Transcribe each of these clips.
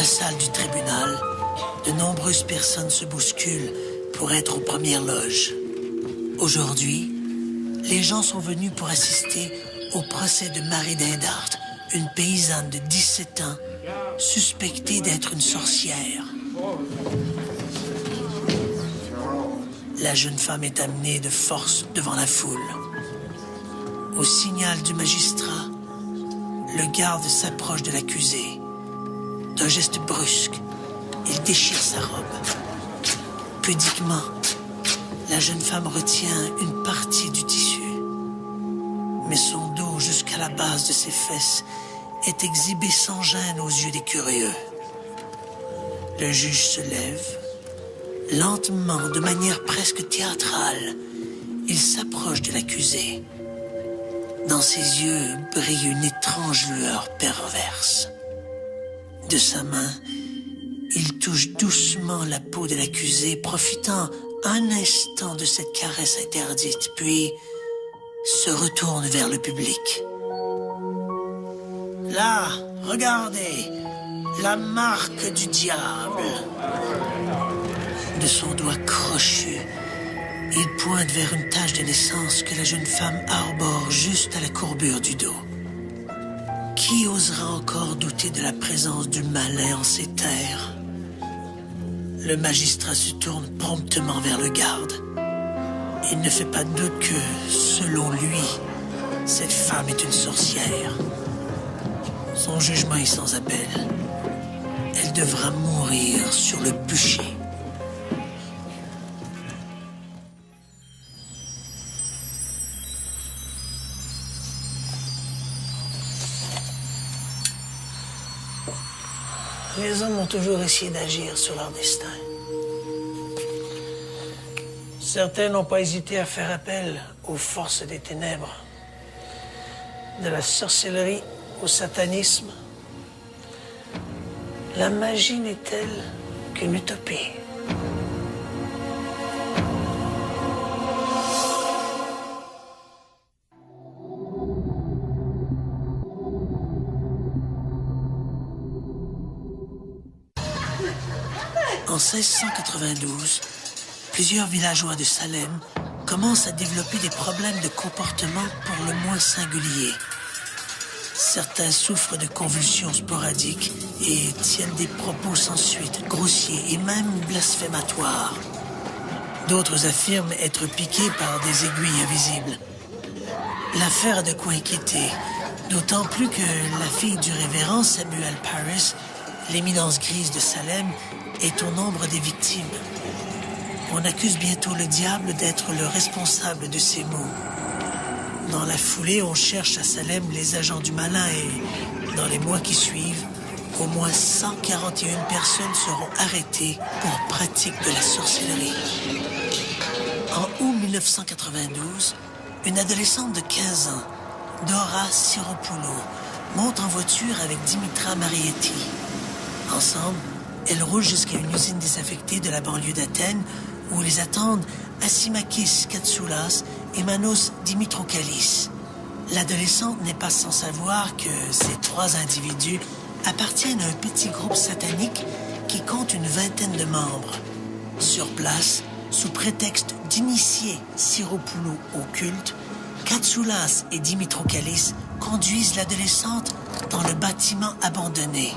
Dans la salle du tribunal, de nombreuses personnes se bousculent pour être aux premières loges. Aujourd'hui, les gens sont venus pour assister au procès de Marie Dindart, une paysanne de 17 ans, suspectée d'être une sorcière. La jeune femme est amenée de force devant la foule. Au signal du magistrat, le garde s'approche de l'accusée. D'un geste brusque, il déchire sa robe. Pudiquement, la jeune femme retient une partie du tissu. Mais son dos jusqu'à la base de ses fesses est exhibé sans gêne aux yeux des curieux. Le juge se lève. Lentement, de manière presque théâtrale, il s'approche de l'accusé. Dans ses yeux brille une étrange lueur perverse. De sa main, il touche doucement la peau de l'accusé, profitant un instant de cette caresse interdite, puis se retourne vers le public. Là, regardez, la marque du diable. De son doigt crochu, il pointe vers une tache de naissance que la jeune femme arbore juste à la courbure du dos. Qui osera encore douter de la présence du malin en ces terres? Le magistrat se tourne promptement vers le garde. Il ne fait pas de doute que, selon lui, cette femme est une sorcière. Son jugement est sans appel. Elle devra mourir sur le bûcher. Les hommes ont toujours essayé d'agir sur leur destin. Certains n'ont pas hésité à faire appel aux forces des ténèbres, de la sorcellerie au satanisme. La magie n'est-elle qu'une utopie? En 1692, plusieurs villageois de Salem commencent à développer des problèmes de comportement pour le moins singuliers. Certains souffrent de convulsions sporadiques et tiennent des propos sans suite, grossiers et même blasphématoires. D'autres affirment être piqués par des aiguilles invisibles. L'affaire a de quoi inquiéter, d'autant plus que la fille du révérend Samuel Parris, l'éminence grise de Salem, est au nombre des victimes. On accuse bientôt le diable d'être le responsable de ces maux. Dans la foulée, on cherche à Salem les agents du malin et, dans les mois qui suivent, au moins 141 personnes seront arrêtées pour pratique de la sorcellerie. En août 1992, une adolescente de 15 ans, Dora Siropoulou, monte en voiture avec Dimitra Marietti. Ensemble, elles roulent jusqu'à une usine désaffectée de la banlieue d'Athènes où les attendent Assimakis Katsoulas et Manos Dimitrokalis. L'adolescente n'est pas sans savoir que ces trois individus appartiennent à un petit groupe satanique qui compte une vingtaine de membres. Sur place, sous prétexte d'initier Siropoulou au culte, Katsoulas et Dimitrokalis conduisent l'adolescente dans le bâtiment abandonné.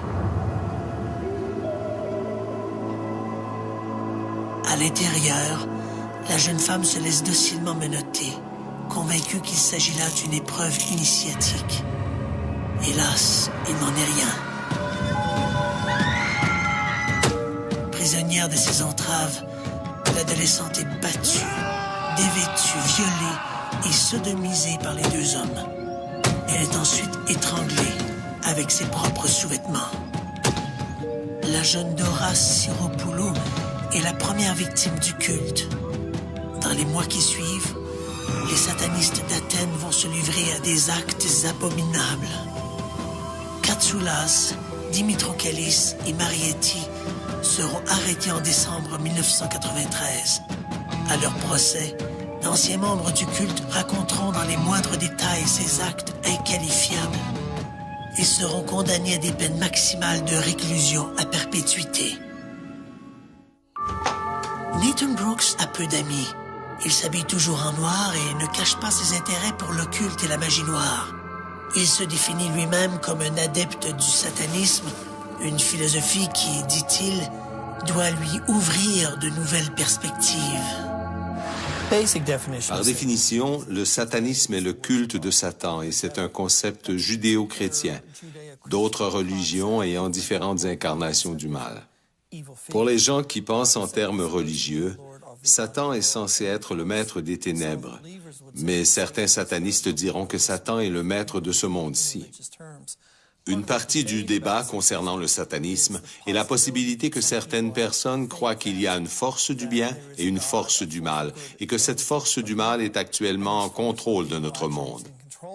À l'intérieur, la jeune femme se laisse docilement menotter, convaincue qu'il s'agit là d'une épreuve initiatique. Hélas, il n'en est rien. Prisonnière de ses entraves, l'adolescente est battue, dévêtue, violée et sodomisée par les deux hommes. Elle est ensuite étranglée avec ses propres sous-vêtements. La jeune Dora Siropoulou est la première victime du culte. Dans les mois qui suivent, les satanistes d'Athènes vont se livrer à des actes abominables. Katsoulas, Dimitrokalis et Marietti seront arrêtés en décembre 1993. À leur procès, d'anciens membres du culte raconteront dans les moindres détails ces actes inqualifiables. et seront condamnés à des peines maximales de réclusion à perpétuité. Nathan Brooks a peu d'amis. Il s'habille toujours en noir et ne cache pas ses intérêts pour l'occulte et la magie noire. Il se définit lui-même comme un adepte du satanisme, une philosophie qui, dit-il, doit lui ouvrir de nouvelles perspectives. Par définition, le satanisme est le culte de Satan et c'est un concept judéo-chrétien, d'autres religions ayant différentes incarnations du mal. Pour les gens qui pensent en termes religieux, Satan est censé être le maître des ténèbres, mais certains satanistes diront que Satan est le maître de ce monde-ci. Une partie du débat concernant le satanisme est la possibilité que certaines personnes croient qu'il y a une force du bien et une force du mal, et que cette force du mal est actuellement en contrôle de notre monde.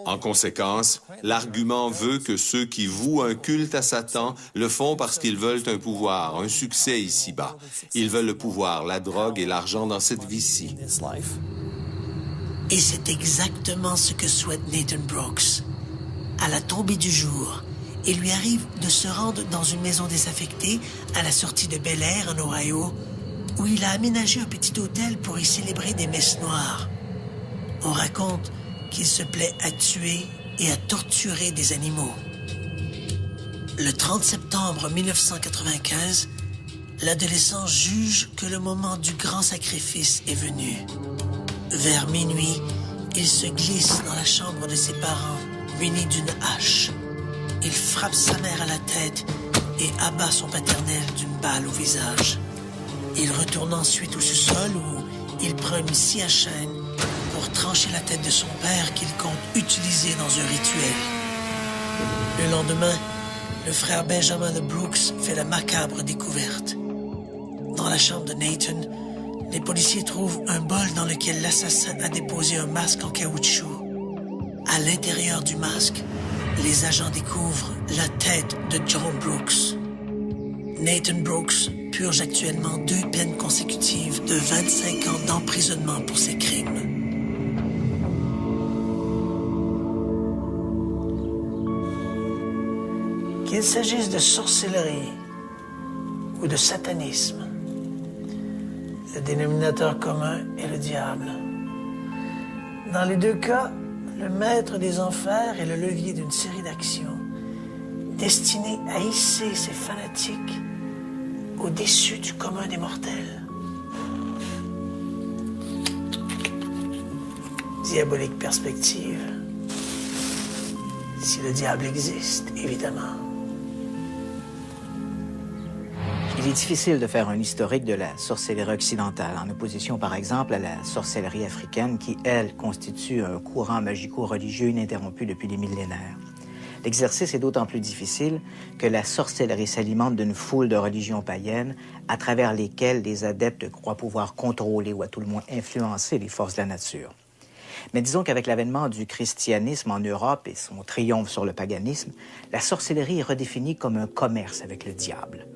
En conséquence, l'argument veut que ceux qui vouent un culte à Satan le font parce qu'ils veulent un pouvoir, un succès ici-bas. Ils veulent le pouvoir, la drogue et l'argent dans cette vie-ci. Et c'est exactement ce que souhaite Nathan Brooks. À la tombée du jour, il lui arrive de se rendre dans une maison désaffectée à la sortie de Bel Air, en Ohio, où il a aménagé un petit hôtel pour y célébrer des messes noires. On raconte qu'il se plaît à tuer et à torturer des animaux. Le 30 septembre 1995, l'adolescent juge que le moment du grand sacrifice est venu. Vers minuit, il se glisse dans la chambre de ses parents, muni d'une hache. Il frappe sa mère à la tête et abat son paternel d'une balle au visage. Il retourne ensuite au sous-sol où il prend une scie à chaîne pour trancher la tête de son père qu'il compte utiliser dans un rituel. Le lendemain, le frère Benjamin de Brooks fait la macabre découverte. Dans la chambre de Nathan, les policiers trouvent un bol dans lequel l'assassin a déposé un masque en caoutchouc. À l'intérieur du masque, les agents découvrent la tête de John Brooks. Nathan Brooks purge actuellement 2 peines consécutives de 25 ans d'emprisonnement pour ses crimes. Qu'il s'agisse de sorcellerie ou de satanisme, le dénominateur commun est le diable. Dans les 2 cas, le maître des enfers est le levier d'une série d'actions destinées à hisser ses fanatiques au-dessus du commun des mortels. Diabolique perspective. Si le diable existe, évidemment. Il est difficile de faire un historique de la sorcellerie occidentale, en opposition par exemple à la sorcellerie africaine qui, elle, constitue un courant magico-religieux ininterrompu depuis des millénaires. L'exercice est d'autant plus difficile que la sorcellerie s'alimente d'une foule de religions païennes à travers lesquelles les adeptes croient pouvoir contrôler ou à tout le moins influencer les forces de la nature. Mais disons qu'avec l'avènement du christianisme en Europe et son triomphe sur le paganisme, la sorcellerie est redéfinie comme un commerce avec le diable.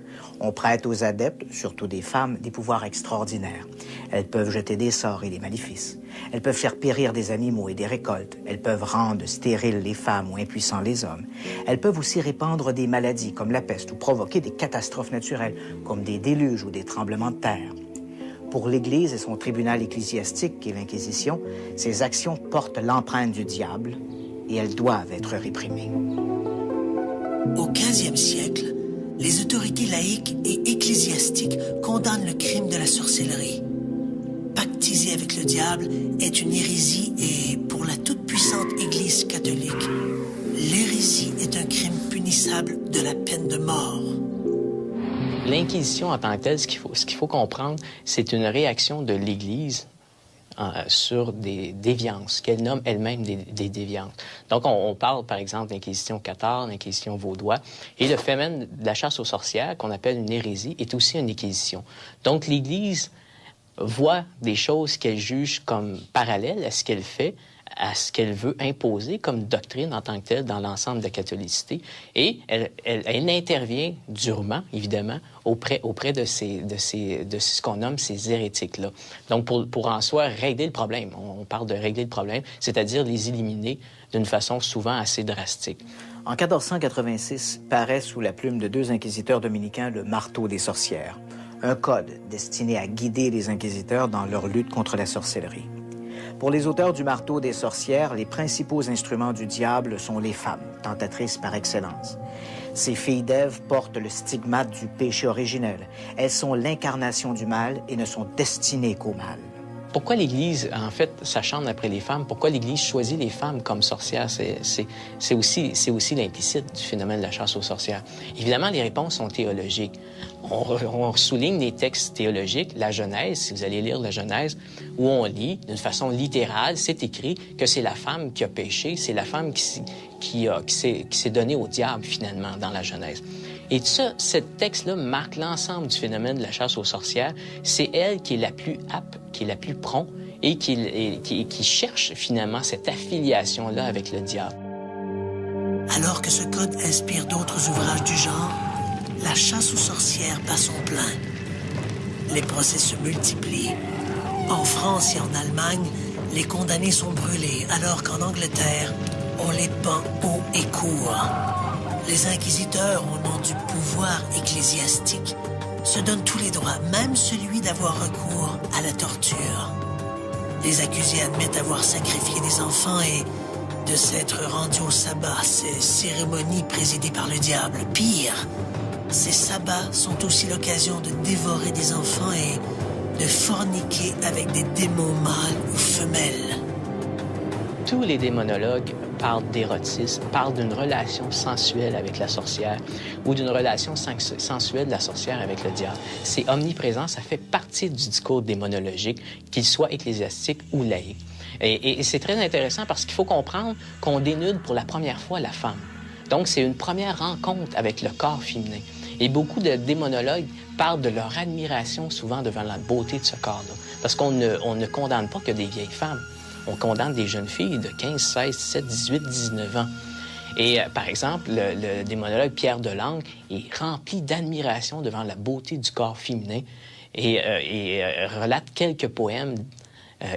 On prête aux adeptes, surtout des femmes, des pouvoirs extraordinaires. Elles peuvent jeter des sorts et des maléfices. Elles peuvent faire périr des animaux et des récoltes. Elles peuvent rendre stériles les femmes ou impuissants les hommes. Elles peuvent aussi répandre des maladies comme la peste ou provoquer des catastrophes naturelles comme des déluges ou des tremblements de terre. Pour l'Église et son tribunal ecclésiastique, qui est l'Inquisition, ces actions portent l'empreinte du diable et elles doivent être réprimées. Au 15e siècle, les autorités laïques et ecclésiastiques condamnent le crime de la sorcellerie. Pactiser avec le diable est une hérésie et, pour la toute-puissante Église catholique, l'hérésie est un crime punissable de la peine de mort. L'Inquisition en tant que telle, ce qu'il faut comprendre, c'est une réaction de l'Église sur des déviances, qu'elle nomme elle-même des déviances. Donc, on parle, par exemple, d'Inquisition cathare, d'Inquisition vaudois, et le phénomène de la chasse aux sorcières, qu'on appelle une hérésie, est aussi une Inquisition. Donc, l'Église voit des choses qu'elle juge comme parallèles à ce qu'elle fait, à ce qu'elle veut imposer comme doctrine en tant que telle dans l'ensemble de la catholicité. Et elle intervient durement, évidemment, auprès de ce qu'on nomme ces hérétiques-là. Donc, pour en soi régler le problème, on parle de régler le problème, c'est-à-dire les éliminer d'une façon souvent assez drastique. En 1486, paraît sous la plume de 2 inquisiteurs dominicains le Marteau des sorcières, un code destiné à guider les inquisiteurs dans leur lutte contre la sorcellerie. Pour les auteurs du Marteau des sorcières, les principaux instruments du diable sont les femmes, tentatrices par excellence. Ces filles d'Ève portent le stigmate du péché originel. Elles sont l'incarnation du mal et ne sont destinées qu'au mal. Pourquoi l'Église, en fait, s'acharne après les femmes? Pourquoi l'Église choisit les femmes comme sorcières? C'est aussi l'implicite du phénomène de la chasse aux sorcières. Évidemment, les réponses sont théologiques. On souligne des textes théologiques, la Genèse, si vous allez lire la Genèse, où on lit, d'une façon littérale, c'est écrit que c'est la femme qui a péché, c'est la femme qui s'est donnée au diable, finalement, dans la Genèse. Et ça, ce texte-là marque l'ensemble du phénomène de la chasse aux sorcières. C'est elle qui est la plus apte, qui est la plus prompt et qui cherche finalement cette affiliation-là avec le diable. Alors que ce code inspire d'autres ouvrages du genre, la chasse aux sorcières bat son plein. Les procès se multiplient. En France et en Allemagne, les condamnés sont brûlés, alors qu'en Angleterre, on les pend haut et court. Les inquisiteurs, au nom du pouvoir ecclésiastique, se donnent tous les droits, même celui d'avoir recours à la torture. Les accusés admettent avoir sacrifié des enfants et de s'être rendus au sabbat, ces cérémonies présidées par le diable. Pire, ces sabbats sont aussi l'occasion de dévorer des enfants et de forniquer avec des démons mâles ou femelles. Tous les démonologues parlent d'érotisme, parlent d'une relation sensuelle avec la sorcière ou d'une relation sensuelle de la sorcière avec le diable. C'est omniprésent, ça fait partie du discours démonologique, qu'il soit ecclésiastique ou laïque. Et c'est très intéressant parce qu'il faut comprendre qu'on dénude pour la première fois la femme. Donc, c'est une première rencontre avec le corps féminin. Et beaucoup de démonologues parlent de leur admiration souvent devant la beauté de ce corps-là. Parce qu'on ne condamne pas que des vieilles femmes. On condamne des jeunes filles de 15, 16, 17, 18, 19 ans. Et par exemple, le démonologue Pierre Delangle est rempli d'admiration devant la beauté du corps féminin et relate quelques poèmes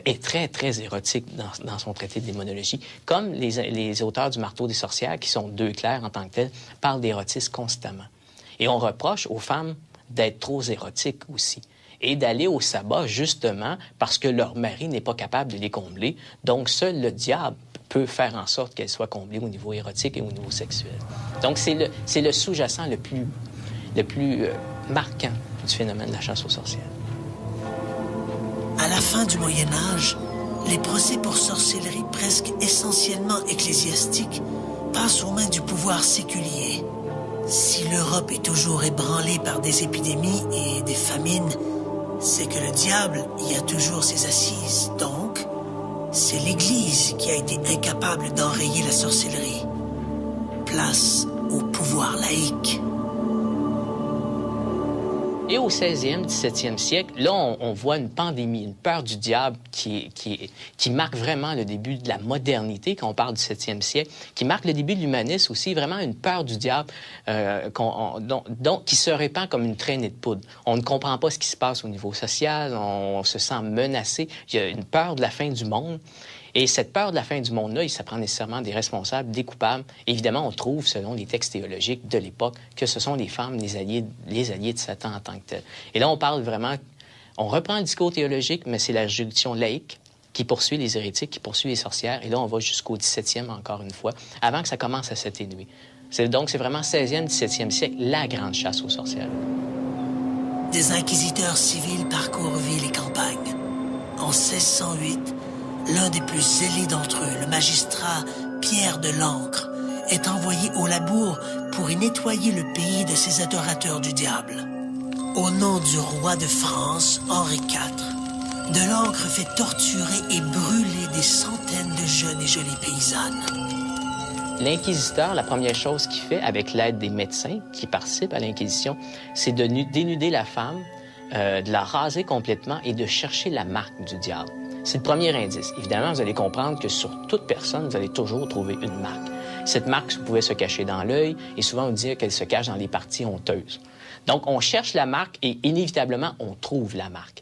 est très, très érotique dans son traité de démonologie, comme les auteurs du Marteau des sorcières, qui sont deux clercs en tant que tels, parlent d'érotisme constamment. Et on reproche aux femmes d'être trop érotiques aussi, et d'aller au sabbat justement parce que leur mari n'est pas capable de les combler. Donc, seul le diable peut faire en sorte qu'elles soient comblées au niveau érotique et au niveau sexuel. Donc, c'est le sous-jacent le plus marquant du phénomène de la chasse aux sorcières. À la fin du Moyen Âge, les procès pour sorcellerie presque essentiellement ecclésiastiques passent aux mains du pouvoir séculier. Si l'Europe est toujours ébranlée par des épidémies et des famines, c'est que le diable y a toujours ses assises. Donc, c'est l'Église qui a été incapable d'enrayer la sorcellerie. Place au pouvoir laïque. Et au 16e, 17e siècle, là, on voit une pandémie, une peur du diable qui marque vraiment le début de la modernité, quand on parle du 7e siècle, qui marque le début de l'humanisme aussi, vraiment une peur du diable qui se répand comme une traînée de poudre. On ne comprend pas ce qui se passe au niveau social, on se sent menacé, il y a une peur de la fin du monde. Et cette peur de la fin du monde-là, ça prend nécessairement des responsables, des coupables. Évidemment, on trouve, selon les textes théologiques de l'époque, que ce sont les femmes, les alliés de Satan en tant que tels. Et là, on parle vraiment... On reprend le discours théologique, mais c'est la juridiction laïque qui poursuit les hérétiques, qui poursuit les sorcières. Et là, on va jusqu'au 17e, encore une fois, avant que ça commence à s'atténuer. Donc, c'est vraiment 16e, 17e siècle, la grande chasse aux sorcières. Des inquisiteurs civils parcourent villes et campagnes. En 1608, l'un des plus zélés d'entre eux, le magistrat Pierre de l'Ancre, est envoyé au labour pour y nettoyer le pays de ses adorateurs du diable. Au nom du roi de France, Henri IV, de l'Ancre fait torturer et brûler des centaines de jeunes et jolies paysannes. L'inquisiteur, la première chose qu'il fait, avec l'aide des médecins qui participent à l'Inquisition, c'est de dénuder la femme, de la raser complètement et de chercher la marque du diable. C'est le premier indice. Évidemment, vous allez comprendre que sur toute personne, vous allez toujours trouver une marque. Cette marque pouvait se cacher dans l'œil et souvent on dit qu'elle se cache dans les parties honteuses. Donc, on cherche la marque et inévitablement, on trouve la marque.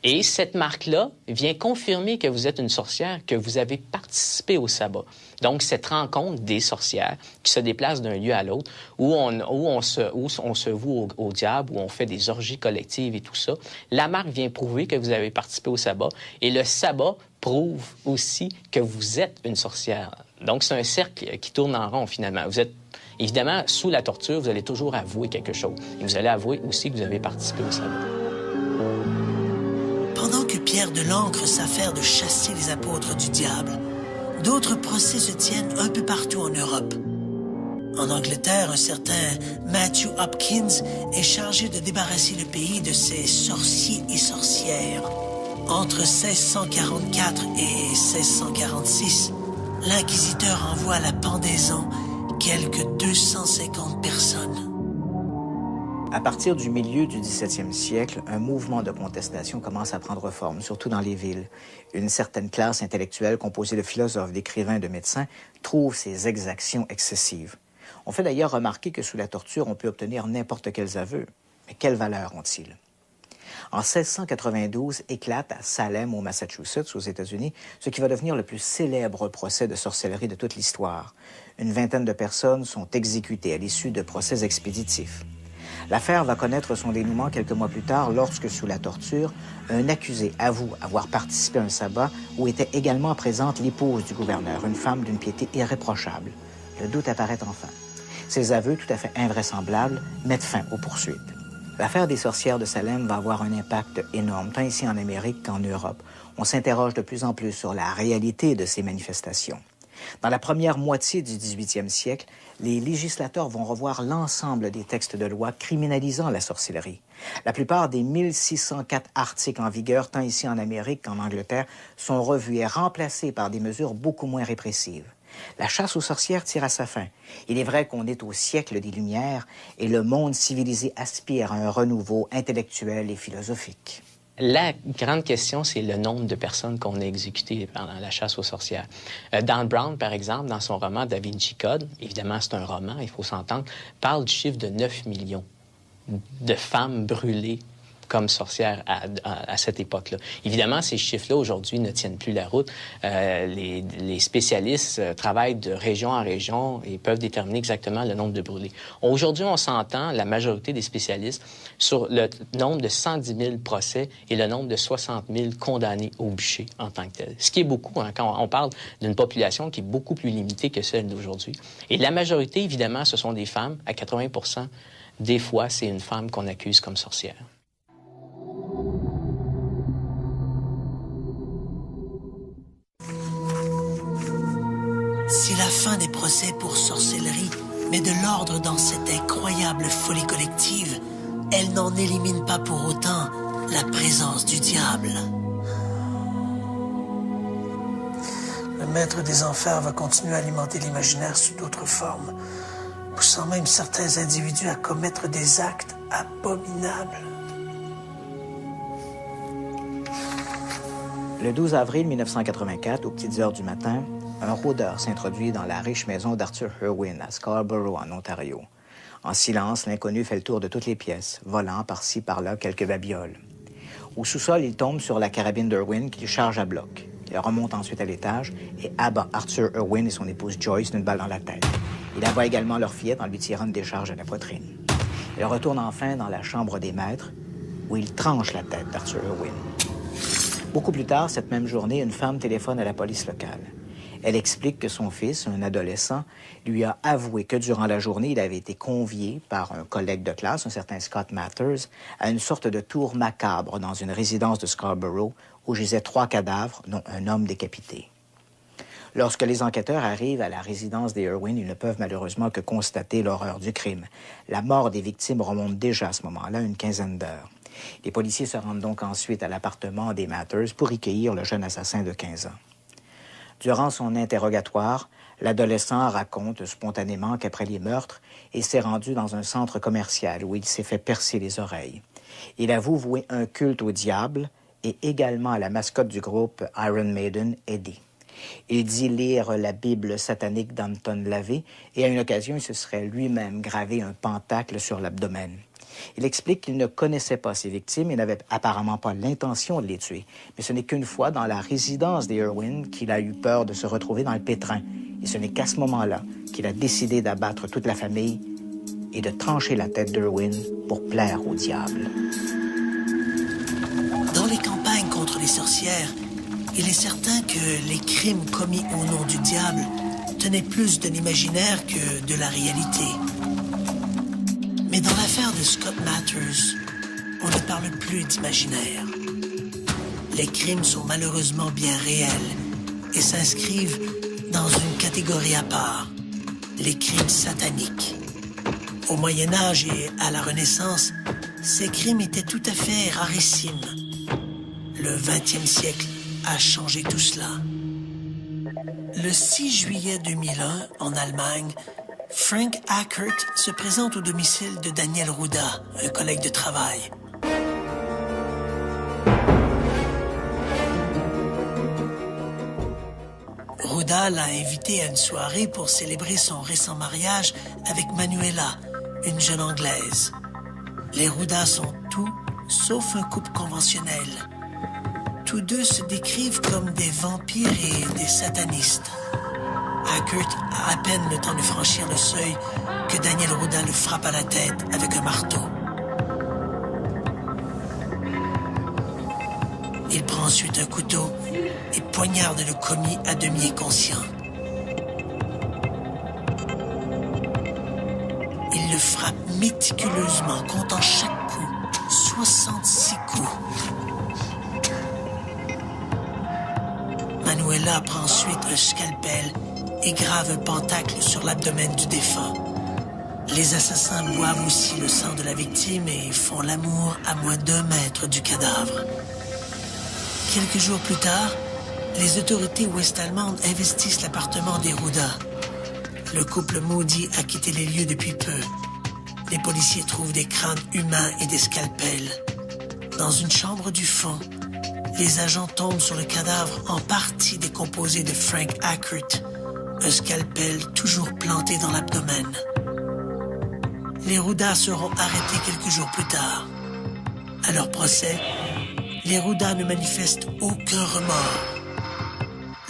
Et cette marque-là vient confirmer que vous êtes une sorcière, que vous avez participé au sabbat. Donc, cette rencontre des sorcières qui se déplacent d'un lieu à l'autre, où on se voue au diable, où on fait des orgies collectives et tout ça, la marque vient prouver que vous avez participé au sabbat. Et le sabbat prouve aussi que vous êtes une sorcière. Donc, c'est un cercle qui tourne en rond, finalement. Vous êtes, évidemment, sous la torture, vous allez toujours avouer quelque chose. Et vous allez avouer aussi que vous avez participé au sabbat. Pendant que Pierre de l'Ancre s'affaire de chasser les apôtres du diable, d'autres procès se tiennent un peu partout en Europe. En Angleterre, un certain Matthew Hopkins est chargé de débarrasser le pays de ses sorciers et sorcières. Entre 1644 et 1646, l'inquisiteur envoie à la pendaison quelques 250 personnes. À partir du milieu du 17e siècle, un mouvement de contestation commence à prendre forme, surtout dans les villes. Une certaine classe intellectuelle composée de philosophes, d'écrivains, de médecins trouve ces exactions excessives. On fait d'ailleurs remarquer que sous la torture, on peut obtenir n'importe quels aveux. Mais quelle valeur ont-ils? En 1692, éclate à Salem, au Massachusetts, aux États-Unis, ce qui va devenir le plus célèbre procès de sorcellerie de toute l'histoire. Une vingtaine de personnes sont exécutées à l'issue de procès expéditifs. L'affaire va connaître son dénouement quelques mois plus tard lorsque, sous la torture, un accusé avoue avoir participé à un sabbat où était également présente l'épouse du gouverneur, une femme d'une piété irréprochable. Le doute apparaît enfin. Ces aveux, tout à fait invraisemblables, mettent fin aux poursuites. L'affaire des sorcières de Salem va avoir un impact énorme, tant ici en Amérique qu'en Europe. On s'interroge de plus en plus sur la réalité de ces manifestations. Dans la première moitié du 18e siècle, les législateurs vont revoir l'ensemble des textes de loi criminalisant la sorcellerie. La plupart des 1604 articles en vigueur, tant ici en Amérique qu'en Angleterre, sont revus et remplacés par des mesures beaucoup moins répressives. La chasse aux sorcières tire à sa fin. Il est vrai qu'on est au siècle des Lumières et le monde civilisé aspire à un renouveau intellectuel et philosophique. La grande question, c'est le nombre de personnes qu'on a exécutées pendant la chasse aux sorcières. Dan Brown, par exemple, dans son roman Da Vinci Code, évidemment c'est un roman, il faut s'entendre, parle du chiffre de 9 millions de femmes brûlées comme sorcières à cette époque-là. Évidemment, ces chiffres-là, aujourd'hui, ne tiennent plus la route. Les spécialistes travaillent de région en région et peuvent déterminer exactement le nombre de brûlés. Aujourd'hui, on s'entend, la majorité des spécialistes, sur le nombre de 110 000 procès et le nombre de 60 000 condamnés au bûcher en tant que tel. Ce qui est beaucoup, hein, quand on parle d'une population qui est beaucoup plus limitée que celle d'aujourd'hui. Et la majorité, évidemment, ce sont des femmes. À 80 % des fois, c'est une femme qu'on accuse comme sorcière. Si la fin des procès pour sorcellerie met de l'ordre dans cette incroyable folie collective, elle n'en élimine pas pour autant la présence du diable. Le maître des enfers va continuer à alimenter l'imaginaire sous d'autres formes, poussant même certains individus à commettre des actes abominables. Le 12 avril 1984, aux petites heures du matin, un rôdeur s'introduit dans la riche maison d'Arthur Irwin à Scarborough, en Ontario. En silence, l'inconnu fait le tour de toutes les pièces, volant par-ci, par-là quelques babioles. Au sous-sol, il tombe sur la carabine d'Irwin qu'il charge à bloc. Il remonte ensuite à l'étage et abat Arthur Irwin et son épouse Joyce d'une balle dans la tête. Il abat également leur fillette en lui tirant une décharge à la poitrine. Il retourne enfin dans la chambre des maîtres où il tranche la tête d'Arthur Irwin. Beaucoup plus tard, cette même journée, une femme téléphone à la police locale. Elle explique que son fils, un adolescent, lui a avoué que durant la journée, il avait été convié par un collègue de classe, un certain Scott Mathers, à une sorte de tour macabre dans une résidence de Scarborough où gisaient 3 cadavres, dont un homme décapité. Lorsque les enquêteurs arrivent à la résidence des Irwin, ils ne peuvent malheureusement que constater l'horreur du crime. La mort des victimes remonte déjà à ce moment-là une quinzaine d'heures. Les policiers se rendent donc ensuite à l'appartement des Mathers pour y cueillir le jeune assassin de 15 ans. Durant son interrogatoire, l'adolescent raconte spontanément qu'après les meurtres, il s'est rendu dans un centre commercial où il s'est fait percer les oreilles. Il avoue vouer un culte au diable et également à la mascotte du groupe Iron Maiden, Eddie. Il dit lire la Bible satanique d'Anton LaVey et à une occasion, il se serait lui-même gravé un pentacle sur l'abdomen. Il explique qu'il ne connaissait pas ses victimes et n'avait apparemment pas l'intention de les tuer. Mais ce n'est qu'une fois dans la résidence des Irwin qu'il a eu peur de se retrouver dans le pétrin. Et ce n'est qu'à ce moment-là qu'il a décidé d'abattre toute la famille et de trancher la tête d'Irwin pour plaire au diable. Dans les campagnes contre les sorcières, il est certain que les crimes commis au nom du diable tenaient plus de l'imaginaire que de la réalité. Mais dans l'affaire de Scott Mathers, on ne parle plus d'imaginaire. Les crimes sont malheureusement bien réels et s'inscrivent dans une catégorie à part, les crimes sataniques. Au Moyen Âge et à la Renaissance, ces crimes étaient tout à fait rarissimes. Le 20e siècle a changé tout cela. Le 6 juillet 2001, en Allemagne, Frank Ackert se présente au domicile de Daniel Ruda, un collègue de travail. Ruda l'a invité à une soirée pour célébrer son récent mariage avec Manuela, une jeune Anglaise. Les Ruda sont tout sauf un couple conventionnel. Tous deux se décrivent comme des vampires et des satanistes. Ackert a à peine le temps de franchir le seuil que Daniel Ruda le frappe à la tête avec un marteau. Il prend ensuite un couteau et poignarde le commis à demi inconscient. Il le frappe méticuleusement, comptant chaque coup, 66 coups. Manuela prend ensuite un scalpel et grave un pentacle sur l'abdomen du défunt. Les assassins boivent aussi le sang de la victime et font l'amour à moins d'1 mètre du cadavre. Quelques jours plus tard, les autorités ouest-allemandes investissent l'appartement des Ruda. Le couple maudit a quitté les lieux depuis peu. Les policiers trouvent des crânes humains et des scalpels. Dans une chambre du fond, les agents tombent sur le cadavre en partie décomposé de Frank Ackert, un scalpel toujours planté dans l'abdomen. Les Ruda seront arrêtés quelques jours plus tard. À leur procès, les Ruda ne manifestent aucun remords.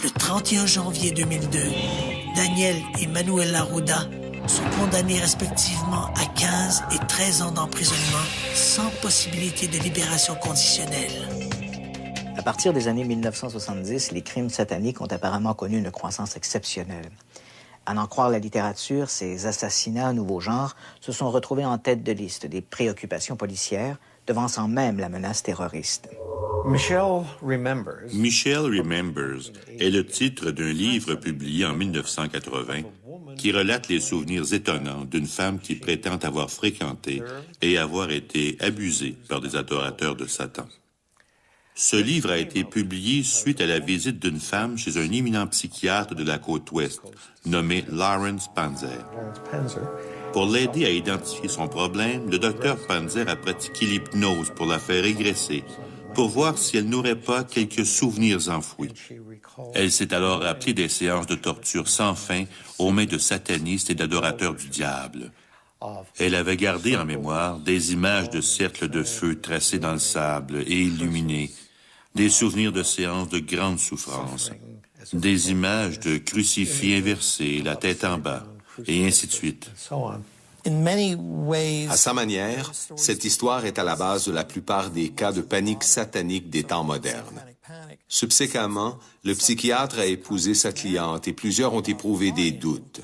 Le 31 janvier 2002, Daniel et Manuela Ruda sont condamnés respectivement à 15 et 13 ans d'emprisonnement sans possibilité de libération conditionnelle. À partir des années 1970, les crimes sataniques ont apparemment connu une croissance exceptionnelle. À n'en croire la littérature, ces assassinats nouveau genre se sont retrouvés en tête de liste des préoccupations policières, devançant même la menace terroriste. Michelle Remembers est le titre d'un livre publié en 1980 qui relate les souvenirs étonnants d'une femme qui prétend avoir fréquenté et avoir été abusée par des adorateurs de Satan. Ce livre a été publié suite à la visite d'une femme chez un éminent psychiatre de la côte ouest, nommé Lawrence Panzer. Pour l'aider à identifier son problème, le docteur Panzer a pratiqué l'hypnose pour la faire régresser, pour voir si elle n'aurait pas quelques souvenirs enfouis. Elle s'est alors rappelée des séances de torture sans fin aux mains de satanistes et d'adorateurs du diable. Elle avait gardé en mémoire des images de cercles de feu tracés dans le sable et illuminés, des souvenirs de séances de grande souffrance, des images de crucifix inversés, la tête en bas, et ainsi de suite. À sa manière, cette histoire est à la base de la plupart des cas de panique satanique des temps modernes. Subséquemment, le psychiatre a épousé sa cliente et plusieurs ont éprouvé des doutes.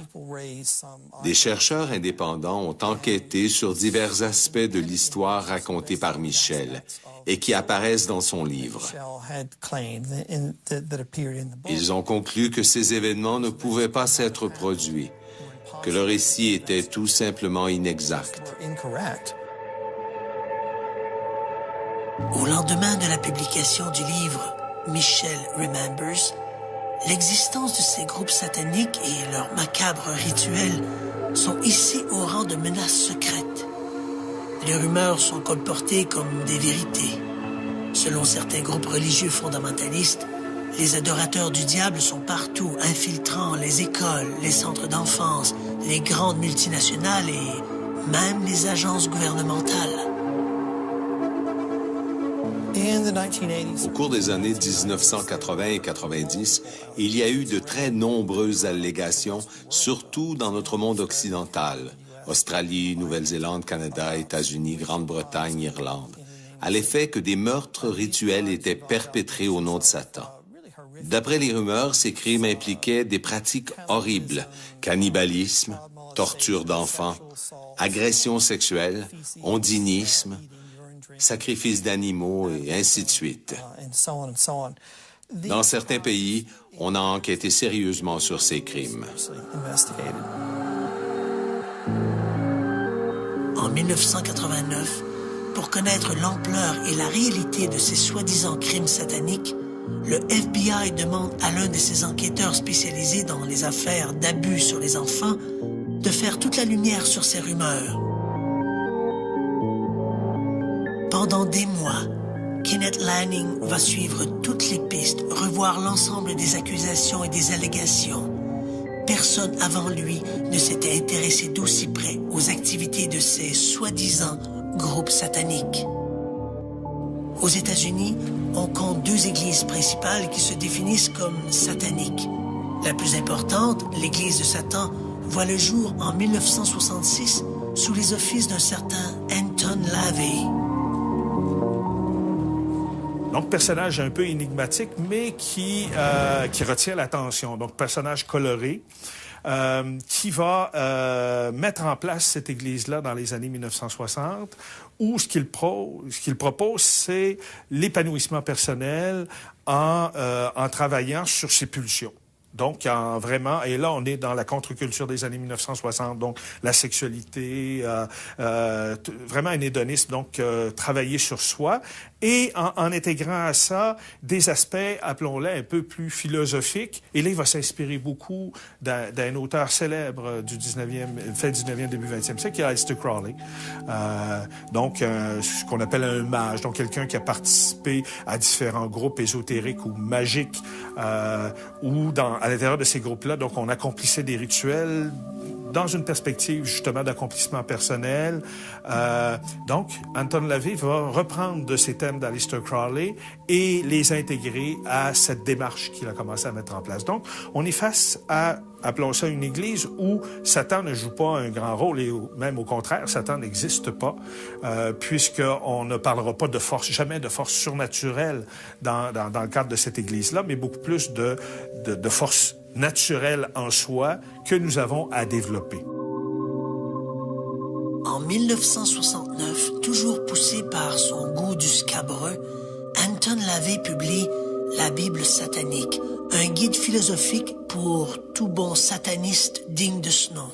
Des chercheurs indépendants ont enquêté sur divers aspects de l'histoire racontée par Michel et qui apparaissent dans son livre. Ils ont conclu que ces événements ne pouvaient pas s'être produits, que le récit était tout simplement inexact. Au lendemain de la publication du livre Michel Remembers, l'existence de ces groupes sataniques et leurs macabres rituels sont hissés au rang de menaces secrètes. Les rumeurs sont colportées comme des vérités. Selon certains groupes religieux fondamentalistes, les adorateurs du diable sont partout, infiltrant les écoles, les centres d'enfance, les grandes multinationales et même les agences gouvernementales. Au cours des années 1980 et 90, il y a eu de très nombreuses allégations, surtout dans notre monde occidental, Australie, Nouvelle-Zélande, Canada, États-Unis, Grande-Bretagne, Irlande, à l'effet que des meurtres rituels étaient perpétrés au nom de Satan. D'après les rumeurs, ces crimes impliquaient des pratiques horribles, cannibalisme, torture d'enfants, agression sexuelle, ondinisme, sacrifice d'animaux et ainsi de suite. Dans certains pays, on a enquêté sérieusement sur ces crimes. En 1989, pour connaître l'ampleur et la réalité de ces soi-disant crimes sataniques, le FBI demande à l'un de ses enquêteurs spécialisés dans les affaires d'abus sur les enfants de faire toute la lumière sur ces rumeurs. Pendant des mois, Kenneth Lanning va suivre toutes les pistes, revoir l'ensemble des accusations et des allégations. Personne avant lui ne s'était intéressé d'aussi près aux activités de ces soi-disant groupes sataniques. Aux États-Unis, on compte 2 églises principales qui se définissent comme sataniques. La plus importante, l'église de Satan, voit le jour en 1966 sous les offices d'un certain Anton LaVey. Donc, personnage un peu énigmatique, mais qui retient l'attention. Donc, personnage coloré, qui va mettre en place cette église-là dans les années 1960, où ce qu'il propose, c'est l'épanouissement personnel en travaillant sur ses pulsions. Donc, et là, on est dans la contre-culture des années 1960, donc la sexualité, vraiment un hédonisme, donc travailler sur soi, et en intégrant à ça des aspects, appelons-les, un peu plus philosophiques. Et là, il va s'inspirer beaucoup d'un auteur célèbre du fin 19e, début 20e siècle, qui est Aleister Crowley. Ce qu'on appelle un mage, donc quelqu'un qui a participé à différents groupes ésotériques ou magiques, ou à l'intérieur de ces groupes-là, donc on accomplissait des rituels dans une perspective justement d'accomplissement personnel. Donc, Anton LaVey va reprendre de ces thèmes d'Aleister Crowley et les intégrer à cette démarche qu'il a commencé à mettre en place. Donc, on est face à, appelons ça une église où Satan ne joue pas un grand rôle et même au contraire, Satan n'existe pas, puisqu'on ne parlera pas de force, jamais de force surnaturelle dans le cadre de cette église-là, mais beaucoup plus de force naturelle en soi que nous avons à développer. En 1969, toujours poussé par son goût du scabreux, Anton LaVey publie La Bible satanique, un guide philosophique pour tout bon sataniste digne de ce nom.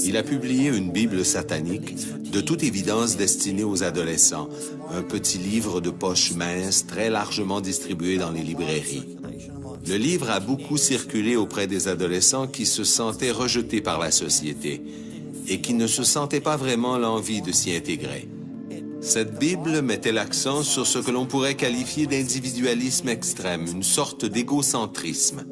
Il a publié une Bible satanique, de toute évidence destinée aux adolescents, un petit livre de poche mince très largement distribué dans les librairies. Le livre a beaucoup circulé auprès des adolescents qui se sentaient rejetés par la société et qui ne se sentaient pas vraiment l'envie de s'y intégrer. Cette Bible mettait l'accent sur ce que l'on pourrait qualifier d'individualisme extrême, une sorte d'égocentrisme.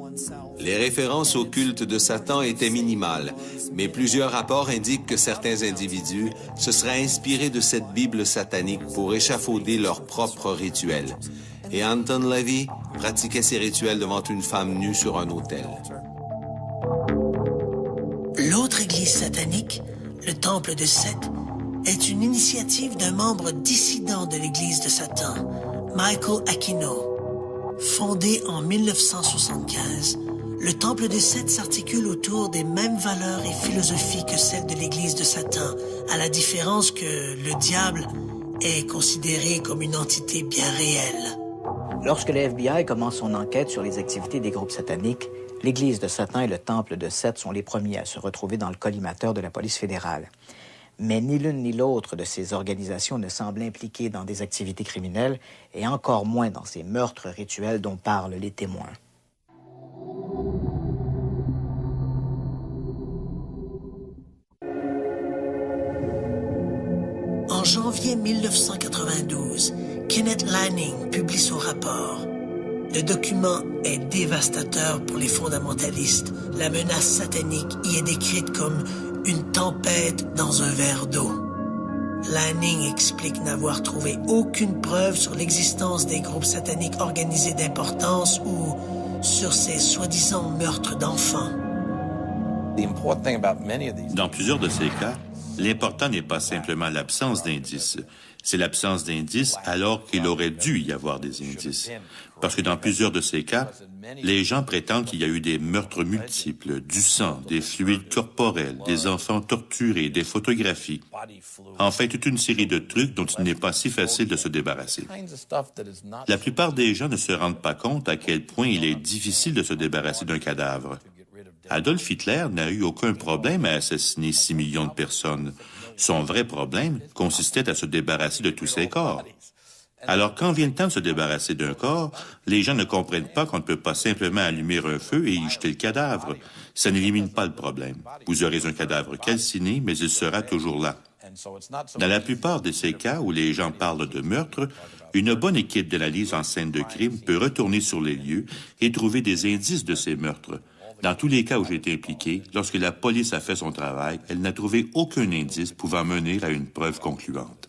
Les références au culte de Satan étaient minimales, mais plusieurs rapports indiquent que certains individus se seraient inspirés de cette Bible satanique pour échafauder leurs propres rituels. Et Anton LaVey pratiquait ces rituels devant une femme nue sur un autel. L'autre église satanique, le Temple de Seth, est une initiative d'un membre dissident de l'Église de Satan, Michael Aquino. Fondé en 1975, le Temple de Seth s'articule autour des mêmes valeurs et philosophies que celles de l'Église de Satan, à la différence que le diable est considéré comme une entité bien réelle. Lorsque le FBI commence son enquête sur les activités des groupes sataniques, l'Église de Satan et le Temple de Seth sont les premiers à se retrouver dans le collimateur de la police fédérale. Mais ni l'une ni l'autre de ces organisations ne semble impliquée dans des activités criminelles et encore moins dans ces meurtres rituels dont parlent les témoins. En janvier 1992, Kenneth Lanning publie son rapport. Le document est dévastateur pour les fondamentalistes. La menace satanique y est décrite comme une tempête dans un verre d'eau. Lanning explique n'avoir trouvé aucune preuve sur l'existence des groupes sataniques organisés d'importance ou sur ces soi-disant meurtres d'enfants. Dans plusieurs de ces cas, l'important n'est pas simplement l'absence d'indices, c'est l'absence d'indices alors qu'il aurait dû y avoir des indices. Parce que dans plusieurs de ces cas, les gens prétendent qu'il y a eu des meurtres multiples, du sang, des fluides corporels, des enfants torturés, des photographies. Enfin, toute une série de trucs dont il n'est pas si facile de se débarrasser. La plupart des gens ne se rendent pas compte à quel point il est difficile de se débarrasser d'un cadavre. Adolf Hitler n'a eu aucun problème à assassiner 6 millions de personnes. Son vrai problème consistait à se débarrasser de tous ses corps. Alors, quand vient le temps de se débarrasser d'un corps, les gens ne comprennent pas qu'on ne peut pas simplement allumer un feu et y jeter le cadavre. Ça n'élimine pas le problème. Vous aurez un cadavre calciné, mais il sera toujours là. Dans la plupart de ces cas où les gens parlent de meurtre, une bonne équipe d'analyse en scène de crime peut retourner sur les lieux et trouver des indices de ces meurtres. Dans tous les cas où j'ai été impliqué, lorsque la police a fait son travail, elle n'a trouvé aucun indice pouvant mener à une preuve concluante.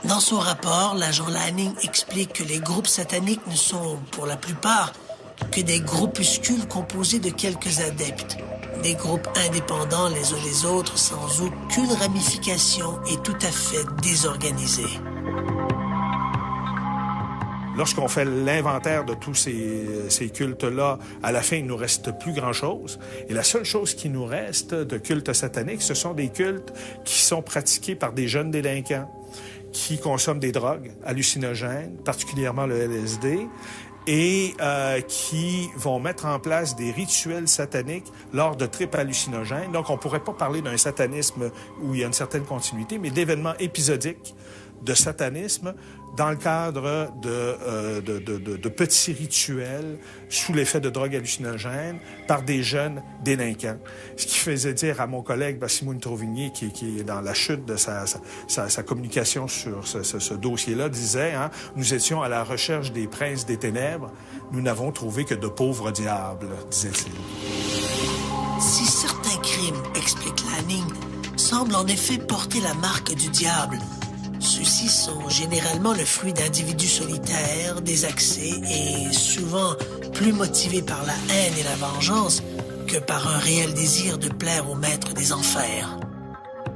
Dans son rapport, l'agent Lanning explique que les groupes sataniques ne sont, pour la plupart, que des groupuscules composés de quelques adeptes. Des groupes indépendants les uns des autres, sans aucune ramification et tout à fait désorganisés. Lorsqu'on fait l'inventaire de tous ces cultes-là, à la fin, il nous reste plus grand-chose. Et la seule chose qui nous reste de cultes sataniques, ce sont des cultes qui sont pratiqués par des jeunes délinquants qui consomment des drogues hallucinogènes, particulièrement le LSD, et qui vont mettre en place des rituels sataniques lors de tripes hallucinogènes. Donc, on ne pourrait pas parler d'un satanisme où il y a une certaine continuité, mais d'événements épisodiques de satanisme dans le cadre de petits rituels sous l'effet de drogues hallucinogènes par des jeunes délinquants. Ce qui faisait dire à mon collègue Bassimo Trovigny, qui est dans la chute de sa communication sur ce dossier-là, disait, hein, « Nous étions à la recherche des princes des ténèbres. Nous n'avons trouvé que de pauvres diables, » disait-il. Si certains crimes, explique Lanning, semblent en effet porter la marque du diable, ceux-ci sont généralement le fruit d'individus solitaires, désaxés et souvent plus motivés par la haine et la vengeance que par un réel désir de plaire au maître des enfers.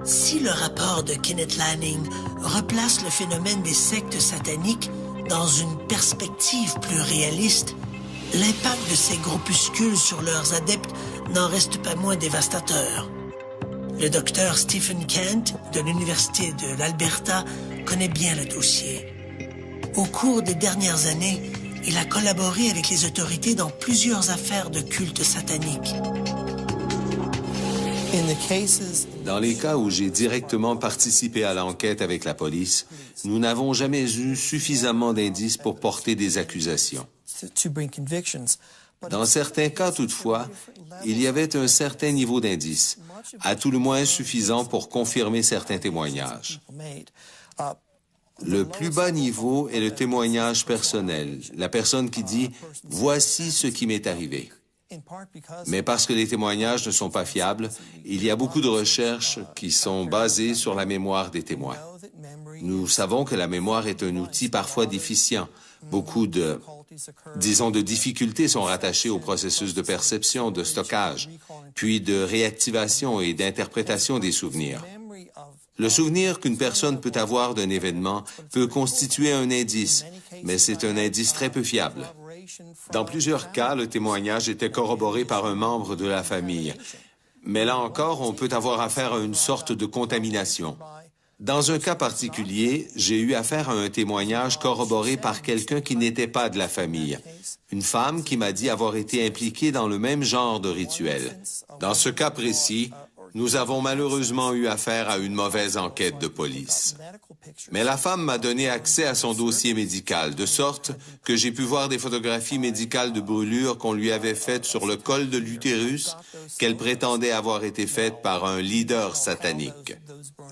Si le rapport de Kenneth Lanning replace le phénomène des sectes sataniques dans une perspective plus réaliste, l'impact de ces groupuscules sur leurs adeptes n'en reste pas moins dévastateur. Le docteur Stephen Kent de l'Université de l'Alberta connaît bien le dossier. Au cours des dernières années, il a collaboré avec les autorités dans plusieurs affaires de culte satanique. Dans les cas où j'ai directement participé à l'enquête avec la police, nous n'avons jamais eu suffisamment d'indices pour porter des accusations. Dans certains cas, toutefois, il y avait un certain niveau d'indices, à tout le moins suffisant pour confirmer certains témoignages. Le plus bas niveau est le témoignage personnel, la personne qui dit « Voici ce qui m'est arrivé ». Mais parce que les témoignages ne sont pas fiables, il y a beaucoup de recherches qui sont basées sur la mémoire des témoins. Nous savons que la mémoire est un outil parfois déficient. Beaucoup de difficultés sont rattachées au processus de perception, de stockage, puis de réactivation et d'interprétation des souvenirs. Le souvenir qu'une personne peut avoir d'un événement peut constituer un indice, mais c'est un indice très peu fiable. Dans plusieurs cas, le témoignage était corroboré par un membre de la famille. Mais là encore, on peut avoir affaire à une sorte de contamination. Dans un cas particulier, j'ai eu affaire à un témoignage corroboré par quelqu'un qui n'était pas de la famille. Une femme qui m'a dit avoir été impliquée dans le même genre de rituel. Dans ce cas précis, nous avons malheureusement eu affaire à une mauvaise enquête de police. Mais la femme m'a donné accès à son dossier médical, de sorte que j'ai pu voir des photographies médicales de brûlures qu'on lui avait faites sur le col de l'utérus, qu'elle prétendait avoir été faites par un leader satanique.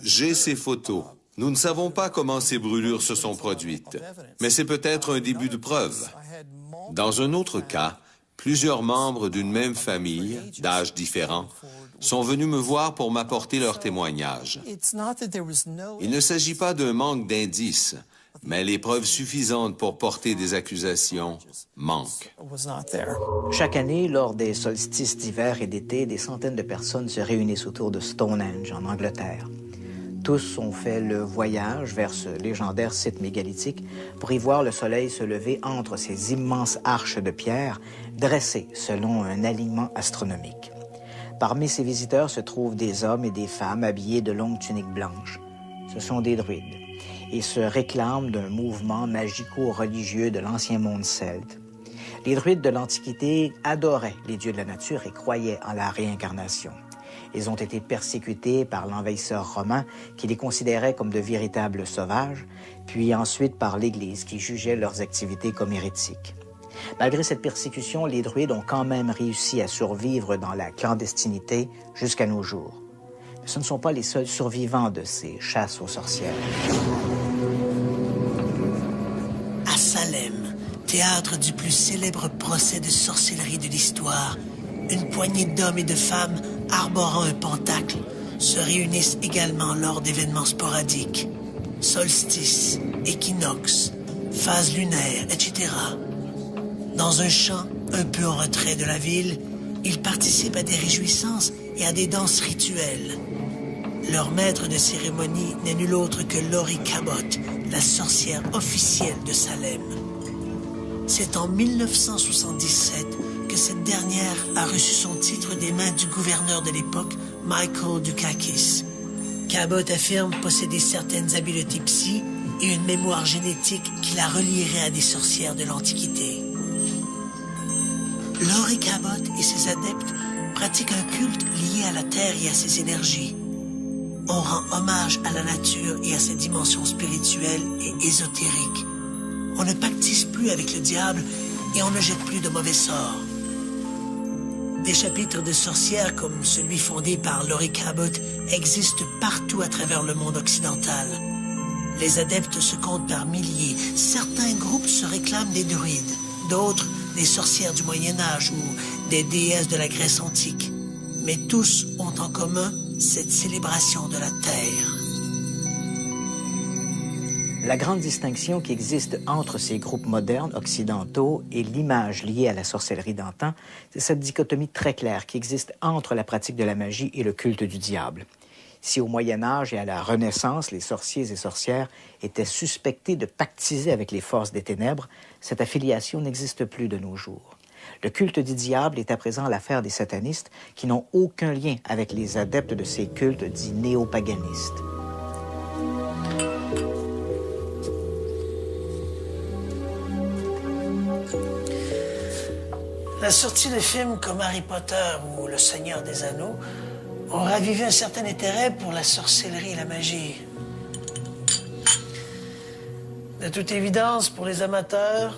J'ai ces photos. Nous ne savons pas comment ces brûlures se sont produites, mais c'est peut-être un début de preuve. Dans un autre cas, plusieurs membres d'une même famille, d'âges différents, sont venus me voir pour m'apporter leur témoignage. Il ne s'agit pas d'un manque d'indices, mais les preuves suffisantes pour porter des accusations manquent. Chaque année, lors des solstices d'hiver et d'été, des centaines de personnes se réunissent autour de Stonehenge, en Angleterre. Tous ont fait le voyage vers ce légendaire site mégalithique pour y voir le soleil se lever entre ces immenses arches de pierre dressées selon un alignement astronomique. Parmi ces visiteurs se trouvent des hommes et des femmes habillés de longues tuniques blanches. Ce sont des druides et se réclament d'un mouvement magico-religieux de l'ancien monde celte. Les druides de l'Antiquité adoraient les dieux de la nature et croyaient en la réincarnation. Ils ont été persécutés par l'envahisseur romain qui les considérait comme de véritables sauvages, puis ensuite par l'Église qui jugeait leurs activités comme hérétiques. Malgré cette persécution, les druides ont quand même réussi à survivre dans la clandestinité jusqu'à nos jours. Mais ce ne sont pas les seuls survivants de ces chasses aux sorcières. À Salem, théâtre du plus célèbre procès de sorcellerie de l'histoire, une poignée d'hommes et de femmes arborant un pentacle se réunissent également lors d'événements sporadiques. Solstice, équinoxe, phase lunaire, etc. Dans un champ un peu en retrait de la ville, ils participent à des réjouissances et à des danses rituelles. Leur maître de cérémonie n'est nul autre que Laurie Cabot, la sorcière officielle de Salem. C'est en 1977 que cette dernière a reçu son titre des mains du gouverneur de l'époque, Michael Dukakis. Cabot affirme posséder certaines habiletés psy et une mémoire génétique qui la relierait à des sorcières de l'Antiquité. Laurie Cabot et ses adeptes pratiquent un culte lié à la Terre et à ses énergies. On rend hommage à la nature et à ses dimensions spirituelles et ésotériques. On ne pactise plus avec le diable et on ne jette plus de mauvais sorts. Des chapitres de sorcières comme celui fondé par Laurie Cabot existent partout à travers le monde occidental. Les adeptes se comptent par milliers. Certains groupes se réclament des druides, d'autres des sorcières du Moyen-Âge ou des déesses de la Grèce antique. Mais tous ont en commun cette célébration de la Terre. La grande distinction qui existe entre ces groupes modernes occidentaux et l'image liée à la sorcellerie d'antan, c'est cette dichotomie très claire qui existe entre la pratique de la magie et le culte du diable. Si au Moyen Âge et à la Renaissance, les sorciers et sorcières étaient suspectés de pactiser avec les forces des ténèbres, cette affiliation n'existe plus de nos jours. Le culte du diable est à présent l'affaire des satanistes qui n'ont aucun lien avec les adeptes de ces cultes dits néopaganistes. La sortie de films comme Harry Potter ou Le Seigneur des Anneaux ont ravivé un certain intérêt pour la sorcellerie et la magie. De toute évidence, pour les amateurs,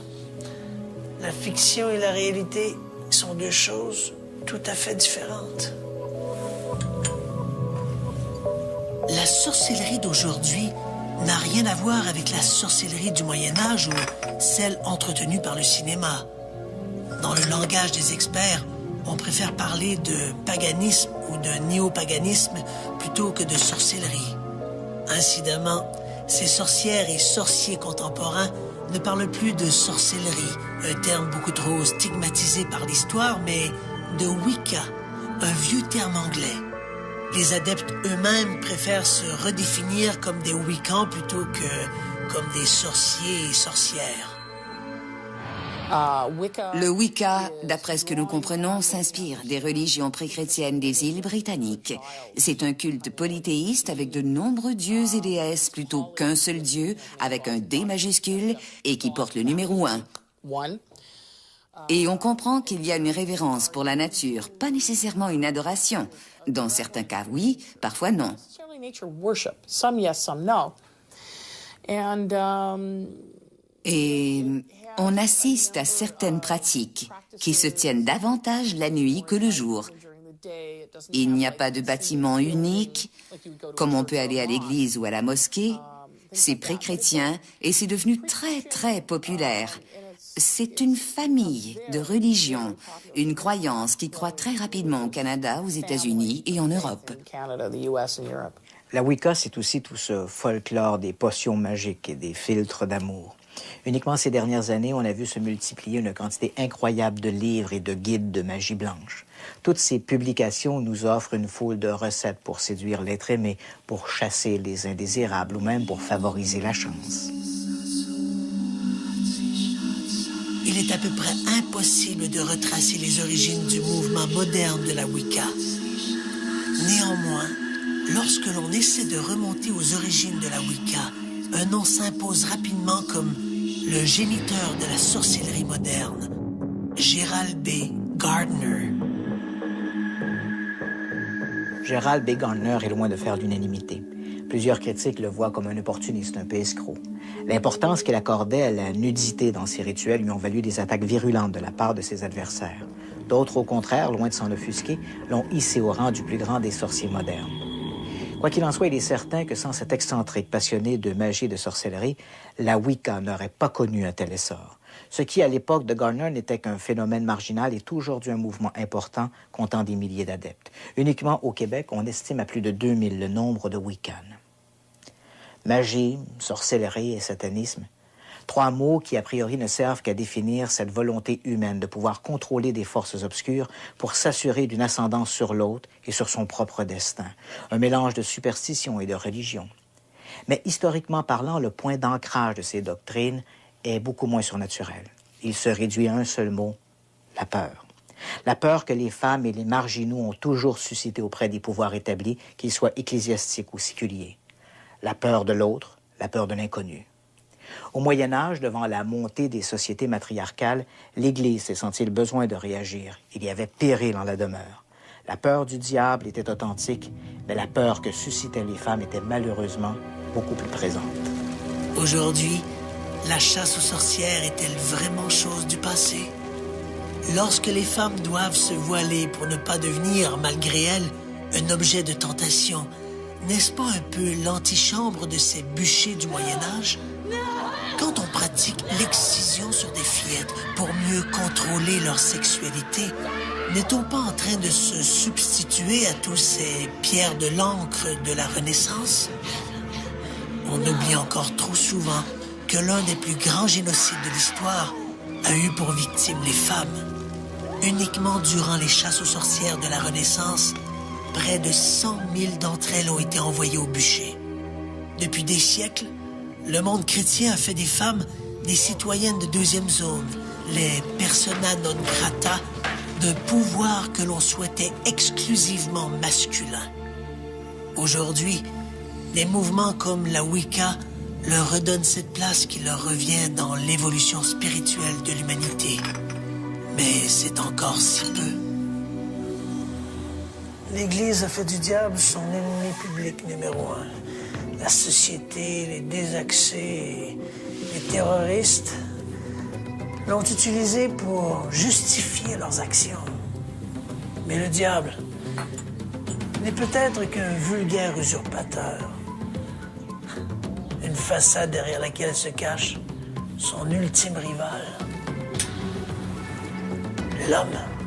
la fiction et la réalité sont deux choses tout à fait différentes. La sorcellerie d'aujourd'hui n'a rien à voir avec la sorcellerie du Moyen Âge ou celle entretenue par le cinéma. Dans le langage des experts, on préfère parler de paganisme ou de néopaganisme plutôt que de sorcellerie. Incidemment, ces sorcières et sorciers contemporains ne parlent plus de sorcellerie, un terme beaucoup trop stigmatisé par l'histoire, mais de Wicca, un vieux terme anglais. Les adeptes eux-mêmes préfèrent se redéfinir comme des Wiccans plutôt que comme des sorciers et sorcières. Le Wicca, d'après ce que nous comprenons, s'inspire des religions pré-chrétiennes des îles britanniques. C'est un culte polythéiste avec de nombreux dieux et déesses plutôt qu'un seul dieu avec un D majuscule et qui porte le numéro 1. Et on comprend qu'il y a une révérence pour la nature, pas nécessairement une adoration. Dans certains cas, oui, parfois non. Et on assiste à certaines pratiques qui se tiennent davantage la nuit que le jour. Il n'y a pas de bâtiment unique, comme on peut aller à l'église ou à la mosquée. C'est pré-chrétien et c'est devenu très, très populaire. c'est une famille de religions, une croyance qui croît très rapidement au Canada, aux États-Unis et en Europe. La Wicca, c'est aussi tout ce folklore des potions magiques et des filtres d'amour. Uniquement ces dernières années, on a vu se multiplier une quantité incroyable de livres et de guides de magie blanche. Toutes ces publications nous offrent une foule de recettes pour séduire l'être aimé, pour chasser les indésirables ou même pour favoriser la chance. Il est à peu près impossible de retracer les origines du mouvement moderne de la Wicca. Néanmoins, lorsque l'on essaie de remonter aux origines de la Wicca, un nom s'impose rapidement comme le géniteur de la sorcellerie moderne, Gerald B. Gardner. Gerald B. Gardner est loin de faire l'unanimité. Plusieurs critiques le voient comme un opportuniste, un peu escroc. L'importance qu'il accordait à la nudité dans ses rituels lui ont valu des attaques virulentes de la part de ses adversaires. D'autres, au contraire, loin de s'en offusquer, l'ont hissé au rang du plus grand des sorciers modernes. Quoi qu'il en soit, il est certain que sans cet excentrique passionné de magie et de sorcellerie, la Wicca n'aurait pas connu un tel essor. Ce qui, à l'époque de Gardner, n'était qu'un phénomène marginal est aujourd'hui un mouvement important comptant des milliers d'adeptes. Uniquement au Québec, on estime à plus de 2000 le nombre de Wiccans. Magie, sorcellerie et satanisme, trois mots qui, a priori, ne servent qu'à définir cette volonté humaine de pouvoir contrôler des forces obscures pour s'assurer d'une ascendance sur l'autre et sur son propre destin. Un mélange de superstition et de religion. Mais historiquement parlant, le point d'ancrage de ces doctrines est beaucoup moins surnaturel. Il se réduit à un seul mot, la peur. La peur que les femmes et les marginaux ont toujours suscité auprès des pouvoirs établis, qu'ils soient ecclésiastiques ou séculiers. La peur de l'autre, la peur de l'inconnu. Au Moyen Âge, devant la montée des sociétés matriarcales, l'Église s'est senti le besoin de réagir. Il y avait péril en la demeure. La peur du diable était authentique, mais la peur que suscitaient les femmes était malheureusement beaucoup plus présente. Aujourd'hui, la chasse aux sorcières est-elle vraiment chose du passé? Lorsque les femmes doivent se voiler pour ne pas devenir, malgré elles, un objet de tentation, n'est-ce pas un peu l'antichambre de ces bûchers du Moyen-Âge? Quand on pratique l'excision sur des fillettes pour mieux contrôler leur sexualité, n'est-on pas en train de se substituer à tous ces pierres de l'encre de la Renaissance? On oublie encore trop souvent que l'un des plus grands génocides de l'histoire a eu pour victime les femmes. Uniquement durant les chasses aux sorcières de la Renaissance, près de 100 000 d'entre elles ont été envoyées au bûcher. Depuis des siècles, le monde chrétien a fait des femmes des citoyennes de deuxième zone, les persona non grata, d'un pouvoir que l'on souhaitait exclusivement masculin. Aujourd'hui, des mouvements comme la Wicca leur redonnent cette place qui leur revient dans l'évolution spirituelle de l'humanité. Mais c'est encore si peu. L'Église a fait du diable son ennemi public numéro 1. La société, les désaxés, les terroristes l'ont utilisé pour justifier leurs actions. Mais le diable n'est peut-être qu'un vulgaire usurpateur. Une façade derrière laquelle se cache son ultime rival, l'homme.